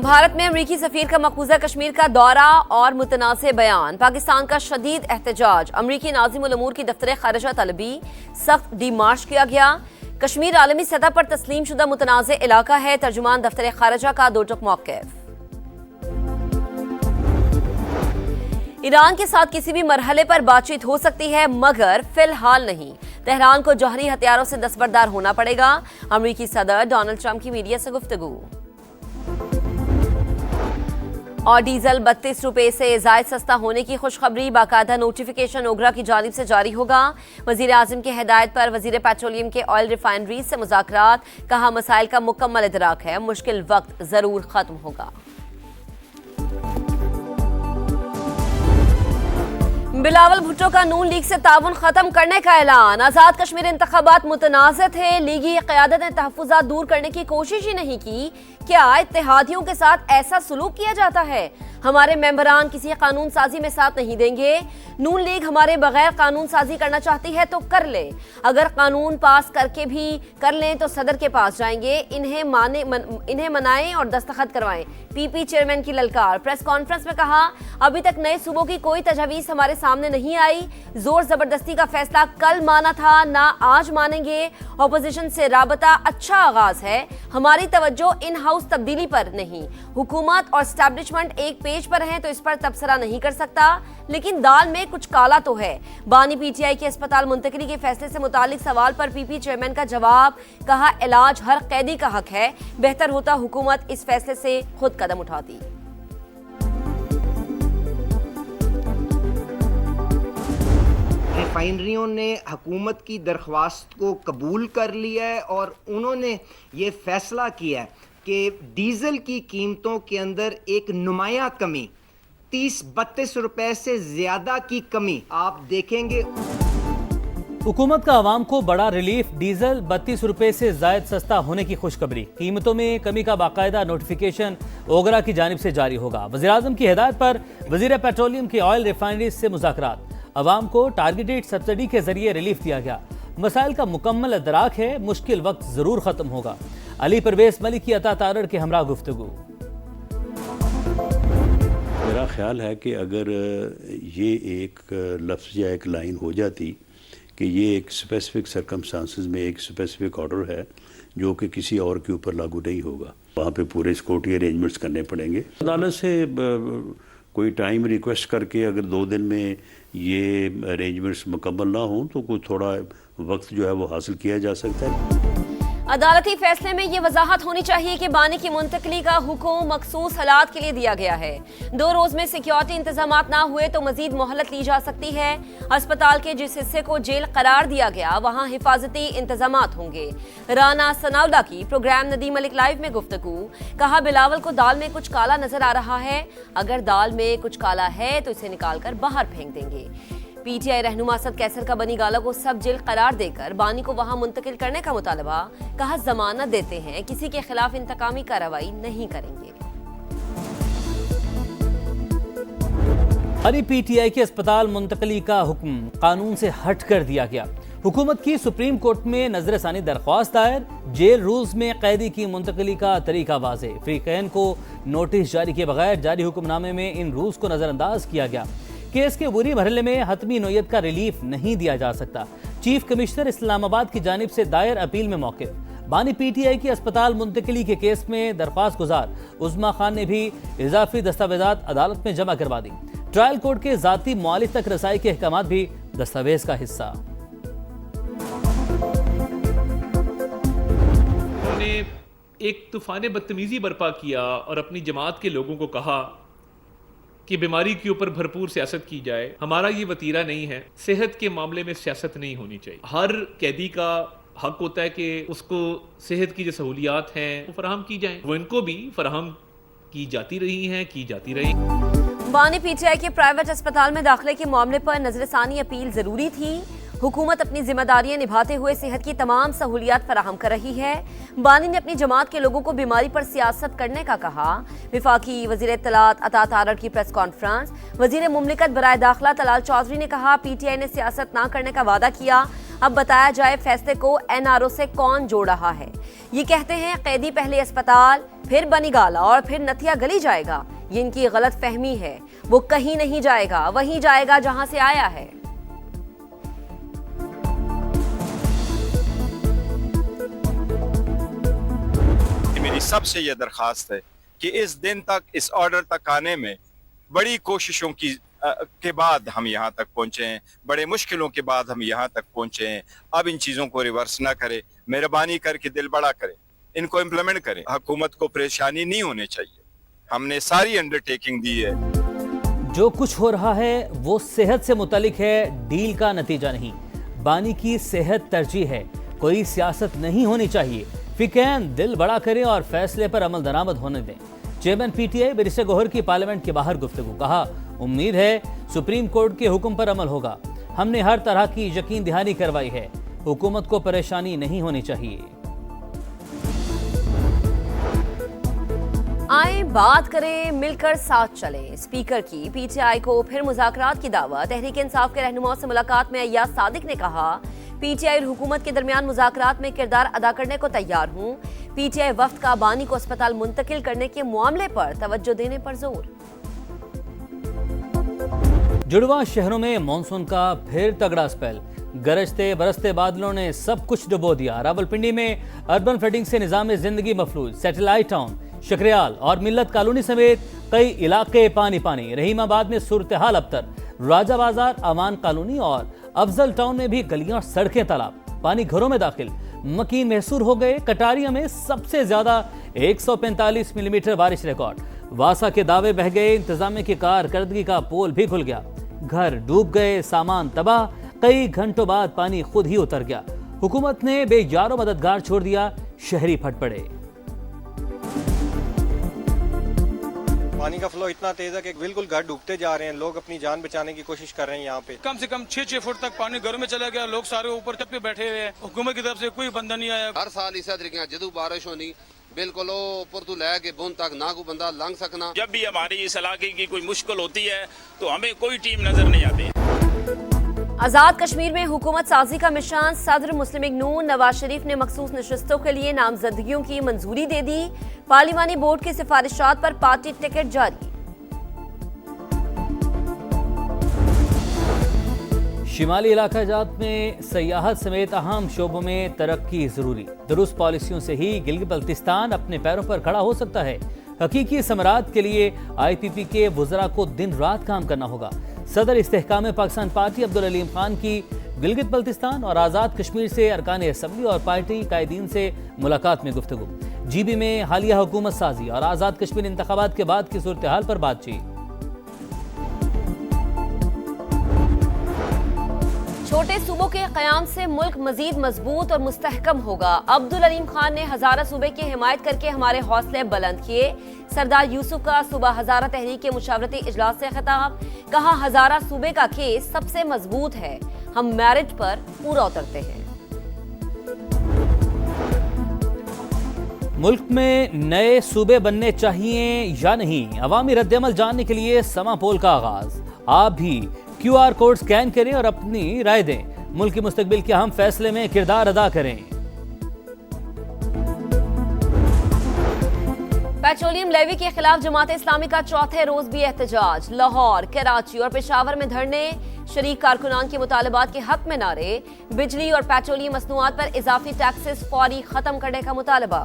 भारत में अमरीकी सफीर का मकबूजा कश्मीर का दौरा और मुतनाज़ बयान। पाकिस्तान का शदीद एहतजाज। अमरीकी नाज़िम उल अमूर की दफ्तर खारिजा तलबी सख्त डीमार्च किया गया। कश्मीर आलमी सतह पर तस्लीम शुदा मुतनाज़ इलाका है। तर्जुमान दफ्तर खारिजा का दो टुक मौक़िफ़। ईरान के साथ किसी भी मरहले पर बातचीत हो सकती है मगर फिलहाल नहीं। तेहरान को जौहरी हथियारों से दस्तबरदार होना पड़ेगा। अमरीकी सदर डोनाल्ड ट्रंप की मीडिया से गुफ्तगू। और डीजल 32 रुपए से जायद सस्ता होने की खुशखबरी। बाकायदा नोटिफिकेशन ओगरा की जानिब से जारी होगा। वजीर आजम की हिदायत पर वजीर पेट्रोलियम के ऑयल रिफाइनरीज से मुज़ाकरात। कहा मसाइल का मुकम्मल इदराक है, मुश्किल वक्त जरूर खत्म होगा। बिलावल भुट्टो का नून लीग से ताउन खत्म करने का ऐलान। आजाद कश्मीर इंतखाबात मुतनाज़ थे। लीगी क़यादत ने तहफ़्फ़ुज़ात दूर करने की कोशिश ही नहीं की। क्या इत्तेहादियों के साथ ऐसा सलूक किया जाता है? हमारे मेंबरान किसी कानून साजी में साथ नहीं देंगे। नून लीग हमारे बगैर कानून साजी करना चाहती है तो कर ले। अगर कानून पास करके भी कर लें तो सदर के पास जाएंगे। इन्हें मनाएं और दस्तखत करवाएं। पीपी चेयरमैन की ललकार। प्रेस कॉन्फ्रेंस में कहा अभी तक नए सूबों की कोई तजवीज़ हमारे सामने नहीं आई। जोर जबरदस्ती का फैसला कल माना था, ना आज मानेंगे। ऑपोजिशन से राबता अच्छा आगाज है। हमारी तवज्जो इन हाउस तब्दीली पर नहीं। हुकूमत और एस्टैब्लिशमेंट एक पेज पर हैं तो इस पर तबसरा नहीं कर सकता, लेकिन दाल में कुछ काला तो है। बानी पीटीआई के अस्पताल मुंतकिली के फैसले से मुतालिक सवाल पर पीपी चेयरमैन का जवाब। कहा इलाज हर कैदी का हक है। बेहतर होता हुकूमत इस फैसले से खुद कदम उठाती। रिफाइनरियों ने हुकूमत की दरख्वास्त को कबूल कर लिया है और उन्होंने ये फैसला किया है कि डीजल की कीमतों के अंदर एक नुमाया कमी 30-32 रुपए से ज्यादा की कमी आप देखेंगे। हुकूमत का आवाम को बड़ा रिलीफ। डीजल 32 रुपए से जायद सस्ता होने की खुशखबरी। कीमतों में कमी का बाकायदा नोटिफिकेशन ओगरा की जानिब से जारी होगा। वज़ीर आज़म की हिदायत पर वज़ीर पेट्रोलियम के ऑयल रिफाइनरीज से मुज़ाकरात। अवाम को टारगेटेड सब्सिडी के जरिए रिलीफ दिया गया। मसाइल का मुकम्मल इदराक है, मुश्किल वक्त जरूर खत्म होगा। अली परवेज मलिक की अता तारड़ के हमरा गुफ्तगू। मेरा ख्याल है कि अगर ये एक लफ्ज़ या एक लाइन हो जाती कि ये एक स्पेसिफिक सर्कमस्टांसेस में एक स्पेसिफिक ऑर्डर है जो कि किसी और के ऊपर लागू नहीं होगा, वहाँ पे पूरे सिक्योरिटी अरेंजमेंट्स करने पड़ेंगे। अदालत से कोई टाइम रिक्वेस्ट करके अगर 2 दिन में ये अरेंजमेंट्स मुकम्मल ना हों तो कोई थोड़ा वक्त जो है वो हासिल किया जा सकता है। अदालती फैसले में ये वजाहत होनी चाहिए कि बानी की मुंतकली का हुक्म मखसूस हालात के लिए दिया गया है। 2 रोज में सिक्योरिटी इंतजामात ना हुए तो मजीद मोहलत ली जा सकती है। अस्पताल के जिस हिस्से को जेल करार दिया गया वहाँ हिफाजती इंतजामात होंगे। राना सनाउल्ला की प्रोग्राम नदीम मलिक लाइव में गुफ्तगू। कहा बिलावल को दाल में कुछ काला नजर आ रहा है। अगर दाल में कुछ काला है तो इसे निकाल कर बाहर फेंक देंगे। पीटीआई रहनुमा असद कैसर का बनी गाला को सब जेल करार देकर बानी को वहां मुंतकिल करने का मुतालबा। कहा जमानत देते हैं, किसी के खिलाफ इंतकामी कार्रवाई नहीं करेंगे। हरी पीटीआई के अस्पताल मुंतकली का हुक्म कानून से हट कर दिया गया। हुकूमत की सुप्रीम कोर्ट में नजरसानी दरख्वास्त दायर। जेल रूल्स में कैदी की मुंतकली का तरीका वाज़े। फ्रीकैन को नोटिस जारी किए बगैर जारी हुक्मनामे में इन रूल्स को नजरअंदाज किया गया। केस के बुरी मरहले में हतमी नोयत का रिलीफ नहीं दिया जा सकता। चीफ कमिश्नर इस्लामाबाद की जानिब से दायर अपील में मौक़िफ़। बानी पीटीआई की अस्पताल मुंतकिली के केस में दरख्वास्त गुजार उज़्मा खान ने भी इजाफी दस्तावेजात अदालत में जमा करवा दी। ट्रायल कोर्ट के जाती मुआलिज तक रसाई के अहकामात भी दस्तावेज का हिस्सा। उन्होंने एक तूफान बदतमीजी बर्पा किया और अपनी जमात के लोगों को कहा कि बीमारी के ऊपर भरपूर सियासत की जाए। हमारा ये वतीरा नहीं है। सेहत के मामले में सियासत नहीं होनी चाहिए। हर कैदी का हक होता है कि उसको सेहत की जो सहूलियात हैं वो फराहम की जाएं। वो इनको भी फराहम की जाती रही हैं, की जाती रही। बानी पीटीआई के प्राइवेट अस्पताल में दाखिले के मामले पर नजरसानी अपील जरूरी थी। हुकूमत अपनी जिम्मेदारियां निभाते हुए सेहत की तमाम सहूलियात फराहम कर रही है। बानी ने अपनी जमात के लोगों को बीमारी पर सियासत करने का कहा। विफाकी वजीर इत्तलात अता तारड़ की प्रेस कॉन्फ्रेंस। वजीर मुमलिकत बराए दाखिला तलाल चौधरी ने कहा पीटीआई ने सियासत ना करने का वादा किया। अब बताया जाए फैसले को एनआरओ से कौन जोड़ रहा है। ये कहते हैं कैदी पहले अस्पताल फिर बनीगाला और फिर नथिया गली जाएगा। ये इनकी गलत फहमी है। वो कहीं नहीं जाएगा, वहीं जाएगा जहां से आया है। मेरी सबसे यह दरख्वास्त है कि इस दिन तक, इस ऑर्डर तक आने में बड़ी कोशिशों के बाद हम यहाँ तक पहुँचे हैं, बड़े मुश्किलों के बाद हम यहाँ तक पहुँचे हैं। अब इन चीज़ों को रिवर्स ना करें, मेहरबानी करके दिल बड़ा करें, इनको इम्प्लीमेंट करें। हुकूमत को परेशानी नहीं होनी चाहिए। हमने सारी अंडरटेकिंग दी है। जो कुछ हो रहा है वो सेहत से मुतालिक है, डील का नतीजा नहीं। बानी की सेहत तरजीह है, कोई सियासत नहीं होनी चाहिए। फिकैन दिल बड़ा करें और फैसले पर अमल दरामद होने दें। चेयरमैन पीटीआई बैरिस्टर गौहर की पार्लियामेंट के बाहर गुफ्तगू। कहा, उम्मीद है सुप्रीम कोर्ट के हुक्म पर अमल होगा। हमने हर तरह की यकीन दहानी करवाई है, हुकूमत को परेशानी नहीं होनी चाहिए। आए बात करें, मिलकर साथ चलें। स्पीकर की पीटीआई को फिर मुज़ाकरात की दावत। तहरीक इंसाफ के रहनुमाओं से मुलाकात में अय्याज सादिक ने कहा, पीटीआई और हुकूमत के दरमियान मुज़ाकरात में किरदार अदा करने को तैयार हूं। पीटीआई वफ्द का बानी को अस्पताल मुंतकिल करने के मामले पर तवज्जो देने पर जोर। जुड़वा शहरों में मानसून का फिर तगड़ा स्पेल। गरजते बरसते बादलों ने सब कुछ डुबो दिया। रावलपिंडी में अर्बन फ्लडिंग से निजाम जिंदगी मफलूज। सैटेलाइट टाउन, शकरियाल और मिल्लत कॉलोनी समेत कई इलाके पानी पानी। रहीमाबाद में सूरत हाल अबतर। राजा बाजार, अमान कॉलोनी और अफजल टाउन में भी गलियां, सड़कें, तालाब, पानी घरों में दाखिल। मकीन महसूर हो गए। कटारिया में सबसे ज्यादा 145 मिलीमीटर बारिश रिकॉर्ड। वासा के दावे बह गए। इंतजामिया की कारकर्दगी का पोल भी खुल गया। घर डूब गए, सामान तबाह। कई घंटों बाद पानी खुद ही उतर गया। हुकूमत ने बेयारो मददगार छोड़ दिया, शहरी फट पड़े। पानी का फ्लो इतना तेज है कि बिल्कुल घर डूबते जा रहे हैं। लोग अपनी जान बचाने की कोशिश कर रहे हैं। यहाँ पे कम से कम 6 फुट तक पानी घरों में चला गया। लोग सारे ऊपर छत पे बैठे हुए हैं। हुकूमत की तरफ से कोई बंदा नहीं आया। हर साल इस तरीके जदू बारिश होनी बिल्कुल ऊपर तो लैके बुन तक ना कोई बंदा लंघ सकना। जब भी हमारी इस इलाके की कोई मुश्किल होती है तो हमें कोई टीम नजर नहीं आती। आजाद कश्मीर में हुकूमत साजी का मिशन। सदर मुस्लिम लीग नून नवाज शरीफ ने मखसूस नशस्तों के लिए नामजदगियों की मंजूरी दे दी। पार्लिमानी बोर्ड की सिफारिशात पर पार्टी टिकट जारी। शिमाली इलाका जात में सयाहत समेत अहम शोबों में तरक्की जरूरी। दुरुस्त पॉलिसियों से ही गिलगित बल्तिस्तान अपने पैरों पर खड़ा हो सकता है। हकीकी समरात के लिए IPP के वुज़रा को दिन रात काम करना होगा। सदर इस्तेहकाम पाकिस्तान पार्टी अब्दुल अलीम खान की गिलगित बल्तिस्तान और आज़ाद कश्मीर से अरकान असम्बली और पार्टी कायदीन से मुलाकात में गुफ्तगू। GB में हालिया हुकूमत साजी और आज़ाद कश्मीर इंतखाबात के बाद की सूरत हाल पर बातचीत। छोटे सूबों के क़याम से मुल्क मजीद मजबूत और मुस्तहकम होगा। अब्दुल अलीम खान ने हज़ारा सूबे की हिमायत करके हमारे हौसले बुलंद किए। सरदार यूसुफ का सुबह हज़ारा तहरीक के मुशावरती इजलास से खिताब। कहा, हज़ारा सूबे का केस सबसे मजबूत है, हम मैरिज पर पूरा उतरते हैं। मुल्क में नए सूबे बनने चाहिए या नहीं, अवामी रद्दअमल जानने के लिए समा पोल का आगाज। आप भी QR कोड स्कैन करें और अपनी राय दें। मुल्क के मुस्तकबिल के अहम फैसले में किरदार अदा करें। पेट्रोलियम लेवी के खिलाफ जमात इस्लामी का चौथे रोज भी एहतजाज। लाहौर, कराची और पेशावर में धरने। शरीक कारकुनान के मुतालबात के हक में नारे। बिजली और पेट्रोलियम मसनूआत पर इजाफी टैक्सेस फौरी खत्म करने का मुतालबा।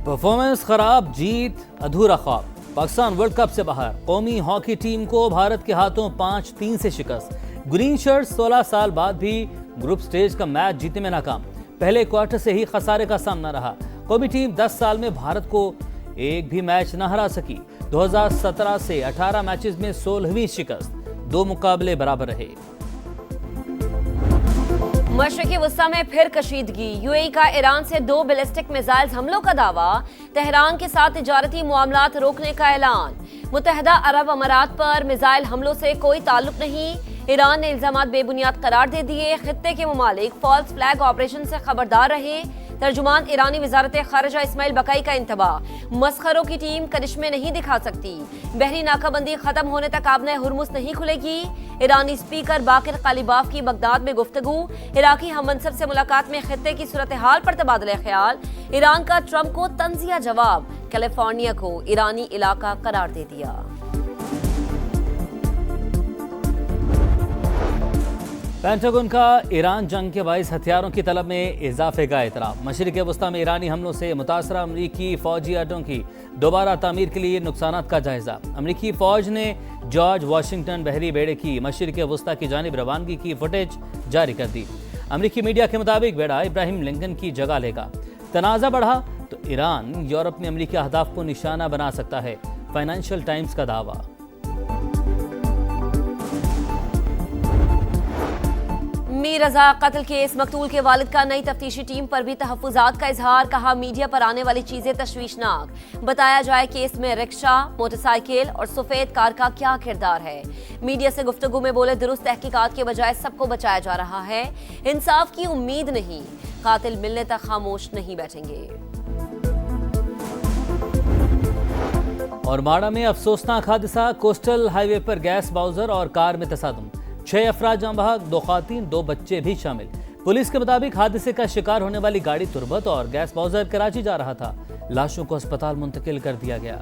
परफॉर्मेंस खराब, जीत अधूरा ख्वाब। पाकिस्तान वर्ल्ड कप से बाहर। कौमी हॉकी टीम को भारत के हाथों 5-3 से शिकस्त। ग्रीन शर्ट 16 साल बाद भी ग्रुप स्टेज का मैच जीतने में नाकाम। पहले क्वार्टर से ही खसारे का सामना रहा। कौमी टीम 10 साल में भारत को एक भी मैच न हरा सकी। 2017 से 18 मैचेस में 16वीं शिकस्त। 2 मुकाबले बराबर रहे। मशरक़ी वस्ता में फिर कशीदगी। UAE का ईरान से 2 बैलिस्टिक मिसाइल हमलों का दावा। तेहरान के साथ तिजारती मामलात रोकने का ऐलान। मुत्तहदा अरब अमारात पर मिसाइल हमलों से कोई ताल्लुक नहीं। ईरान ने इल्जामात बेबुनियाद करार दे दिए। खित्ते के ममालिक फॉल्स फ्लैग ऑपरेशन से खबरदार रहे। तर्जुमान ईरानी वजारत खारजा इस्माइल बकाई का इंतबाह, मस्खरों की टीम करिश्मे नहीं दिखा सकती। बहरी नाकाबंदी खत्म होने तक आबने हुर्मुज नहीं खुलेगी। ईरानी स्पीकर बाकिर कालिबाफ की बगदाद में गुफ्तगू, इराकी हममनसब से मुलाकात में खित्ते की सूरत हाल पर तबादला ख्याल। ईरान का ट्रंप को तंजिया जवाब, कैलिफोर्निया को ईरानी इलाका करार दे दिया। पेंटागन का ईरान जंग के बाइस हथियारों की तलब में इजाफे का एतराफ़। मशरिक़ वस्ता में ईरानी हमलों से मुतासरा अमरीकी फ़ौजी अड्डों की दोबारा तामीर के लिए नुकसानात का जायजा। अमरीकी फ़ौज ने जॉर्ज वाशिंगटन बहरी बेड़े की मशरिक़ वस्ता की जानिब रवानगी की फुटेज जारी कर दी। अमरीकी मीडिया के मुताबिक बेड़ा इब्राहिम लिंकन की जगह लेगा। तनाज़ा बढ़ा तो ईरान यूरोप में अमरीकी अहदाफ को निशाना बना सकता है, फाइनेंशियल टाइम्स का दावा। मीर रजा कत्ल केस, मकतूल के वालिद का नई तफ्तीशी टीम पर भी तहफ़्फ़ुज़ात का इजहार। कहा, मीडिया पर आने वाली चीजें तशवीशनाक। बताया जाए केस में रिक्शा, मोटरसाइकिल और सफेद कार का क्या किरदार है। मीडिया से गुफ्तगू में बोले, दुरुस्त तहकीकात के बजाय सबको बचाया जा रहा है। इंसाफ की उम्मीद नहीं, कातिल मिलने तक खामोश नहीं बैठेंगे। और माड़ा में अफसोसनाक हादसा, कोस्टल हाईवे पर गैस बाउजर और कार में तसादुम। 6 अफराद जाँ बहक, 2 ख़वातीन 2 बच्चे भी शामिल। पुलिस के मुताबिक हादसे का शिकार होने वाली गाड़ी तुरबत और गैस बाउजर कराची जा रहा था। लाशों को अस्पताल मुंतकिल कर दिया गया।